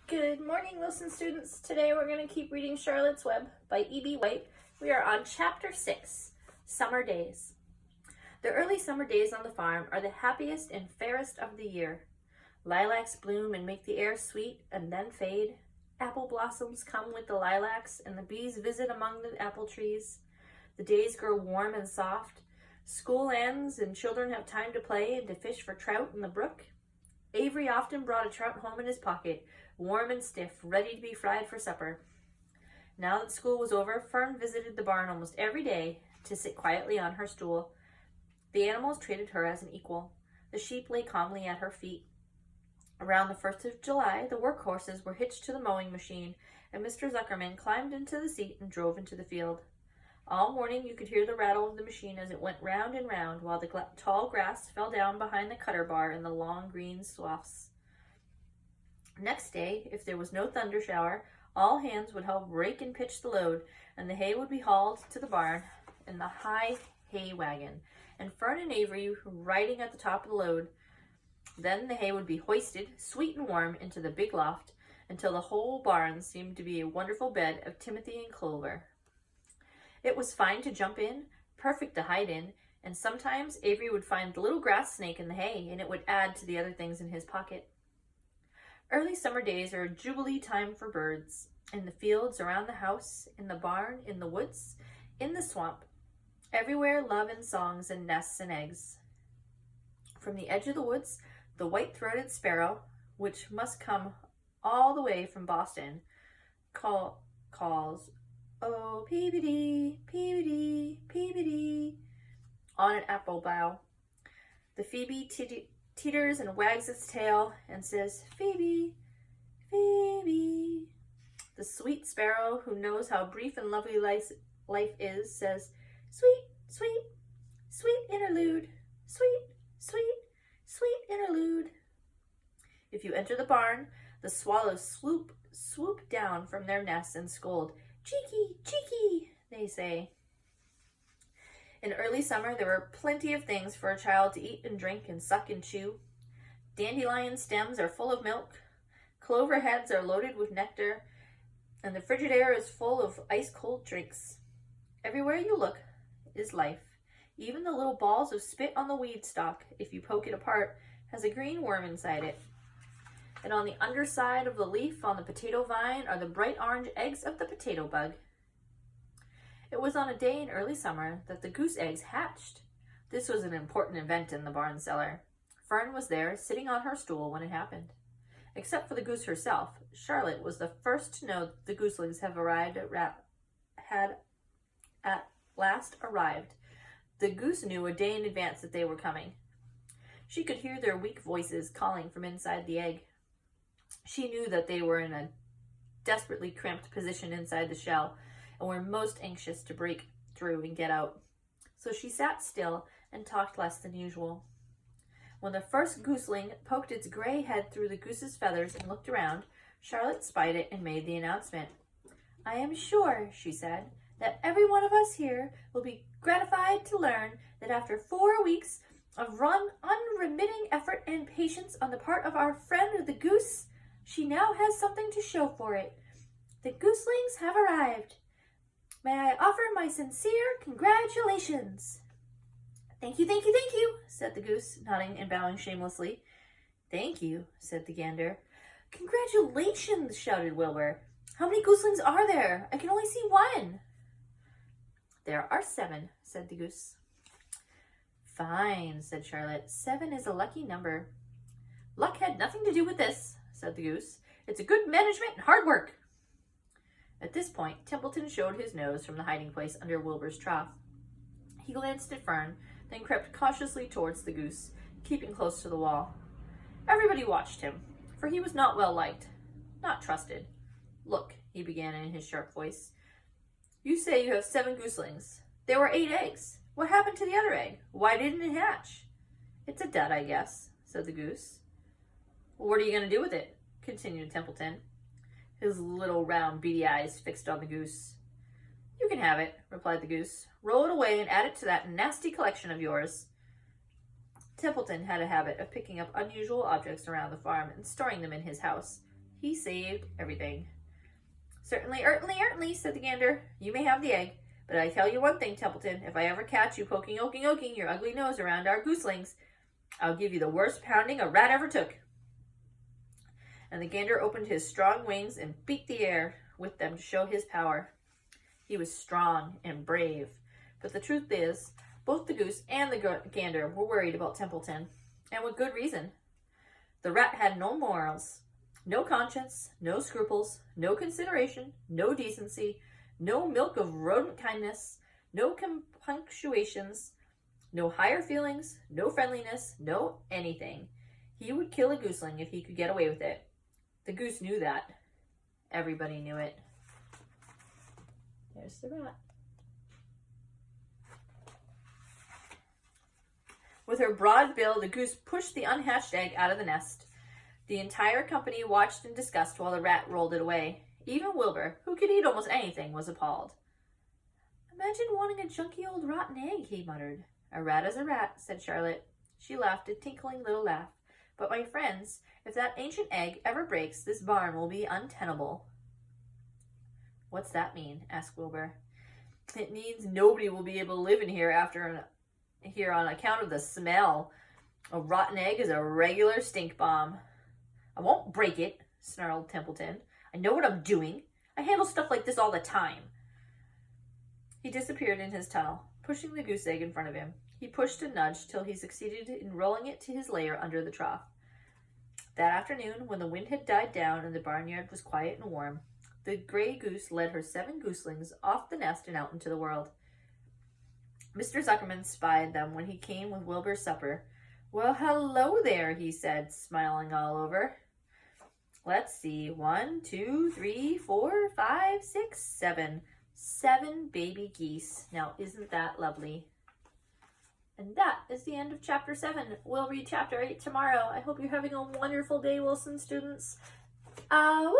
Good morning, Wilson students. Today we're going to keep reading Charlotte's Web by E.B. White. We are on Chapter 6, Summer Days. The early summer days on the farm are the happiest and fairest of the year. Lilacs bloom and make the air sweet and then fade. Apple blossoms come with the lilacs and the bees visit among the apple trees. The days grow warm and soft. School ends and children have time to play and to fish for trout in the brook. Avery often brought a trout home in his pocket, warm and stiff, ready to be fried for supper. Now that school was over, Fern visited the barn almost every day to sit quietly on her stool. The animals treated her as an equal. The sheep lay calmly at her feet. Around the 1st of July, the workhorses were hitched to the mowing machine, and Mr. Zuckerman climbed into the seat and drove into the field. All morning you could hear the rattle of the machine as it went round and round, while the tall grass fell down behind the cutter bar in the long green swaths. Next day, if there was no thunder shower, all hands would help rake and pitch the load, and the hay would be hauled to the barn in the high hay wagon, and Fern and Avery riding at the top of the load. Then the hay would be hoisted, sweet and warm, into the big loft, until the whole barn seemed to be a wonderful bed of timothy and clover. It was fine to jump in, perfect to hide in, and sometimes Avery would find the little grass snake in the hay, and it would add to the other things in his pocket. Early summer days are a jubilee time for birds. In the fields around the house, in the barn, in the woods, in the swamp. Everywhere love and songs and nests and eggs. From the edge of the woods, the white-throated sparrow, which must come all the way from Boston, calls, "Oh, peepity, peepity, peepity," on an apple bough. The phoebe teeters and wags its tail and says, "Phoebe, Phoebe." The sweet sparrow, who knows how brief and lovely life is, says, "Sweet, sweet, sweet interlude, sweet, sweet, sweet interlude." If you enter the barn, the swallows swoop down from their nests and scold. "Cheeky, cheeky," they say. In early summer, there were plenty of things for a child to eat and drink and suck and chew. Dandelion stems are full of milk, clover heads are loaded with nectar, and the frigid air is full of ice-cold drinks. Everywhere you look is life. Even the little balls of spit on the weed stalk, if you poke it apart, has a green worm inside it. And on the underside of the leaf on the potato vine are the bright orange eggs of the potato bug. It was on a day in early summer that the goose eggs hatched. This was an important event in the barn cellar. Fern was there, sitting on her stool when it happened. Except for the goose herself, Charlotte was the first to know that the gooselings had at last arrived. The goose knew a day in advance that they were coming. She could hear their weak voices calling from inside the egg. She knew that they were in a desperately cramped position inside the shell and were most anxious to break through and get out. So she sat still and talked less than usual. When the first gooseling poked its gray head through the goose's feathers and looked around, Charlotte spied it and made the announcement. "I am sure," she said, "that every one of us here will be gratified to learn that after 4 weeks of unremitting effort and patience on the part of our friend the goose, she now has something to show for it. The gooselings have arrived. May I offer my sincere congratulations?" "Thank you, thank you, thank you," said the goose, nodding and bowing shamelessly. "Thank you," said the gander. "Congratulations," shouted Wilbur. "How many gooselings are there? I can only see one." "There are 7," said the goose. "Fine," said Charlotte. 7 is a lucky number." "Luck had nothing to do with this," said the goose. "It's a good management and hard work." At this point, Templeton showed his nose from the hiding place under Wilbur's trough. He glanced at Fern, then crept cautiously towards the goose, keeping close to the wall. Everybody watched him, for he was not well liked, not trusted. "Look," he began in his sharp voice. "You say you have 7 gooselings. There were 8 eggs. What happened to the other egg? Why didn't it hatch?" "It's a dud, I guess," said the goose. "Well, what are you going to do with it?" continued Templeton, his little round beady eyes fixed on the goose. "You can have it," replied the goose. "Roll it away and add it to that nasty collection of yours." Templeton had a habit of picking up unusual objects around the farm and storing them in his house. He saved everything. Certainly, said the gander. You may have the egg, but I tell you one thing, Templeton. If I ever catch you poking your ugly nose around our gooselings, I'll give you the worst pounding a rat ever took. And the gander opened his strong wings and beat the air with them to show his power. He was strong and brave, but the truth is, both the goose and the gander were worried about Templeton, and with good reason. The rat had no morals, no conscience, no scruples, no consideration, no decency, no milk of rodent kindness, no compunctuations, no higher feelings, no friendliness, no anything. He would kill a gooseling if he could get away with it. The goose knew that. Everybody knew it. There's the rat. With her broad bill, the goose pushed the unhatched egg out of the nest. The entire company watched in disgust while the rat rolled it away. Even Wilbur, who could eat almost anything, was appalled. Imagine wanting a junky old rotten egg, he muttered. A rat is a rat, said Charlotte. She laughed a tinkling little laugh. But my friends, if that ancient egg ever breaks, this barn will be untenable. What's that mean? Asked Wilbur. It means nobody will be able to live in here on account of the smell. A rotten egg is a regular stink bomb. I won't break it, snarled Templeton. I know what I'm doing. I handle stuff like this all the time. He disappeared in his tunnel, pushing the goose egg in front of him. He pushed and nudged till he succeeded in rolling it to his lair under the trough. That afternoon, when the wind had died down and the barnyard was quiet and warm, the gray goose led her 7 gooselings off the nest and out into the world. Mr. Zuckerman spied them when he came with Wilbur's supper. Well, hello there, he said, smiling all over. Let's see, 1, 2, 3, 4, 5, 6, 7. 7 baby geese. Now, isn't that lovely? And that is the end of Chapter 7. We'll read Chapter 8 tomorrow. I hope you're having a wonderful day, Wilson students. Woo!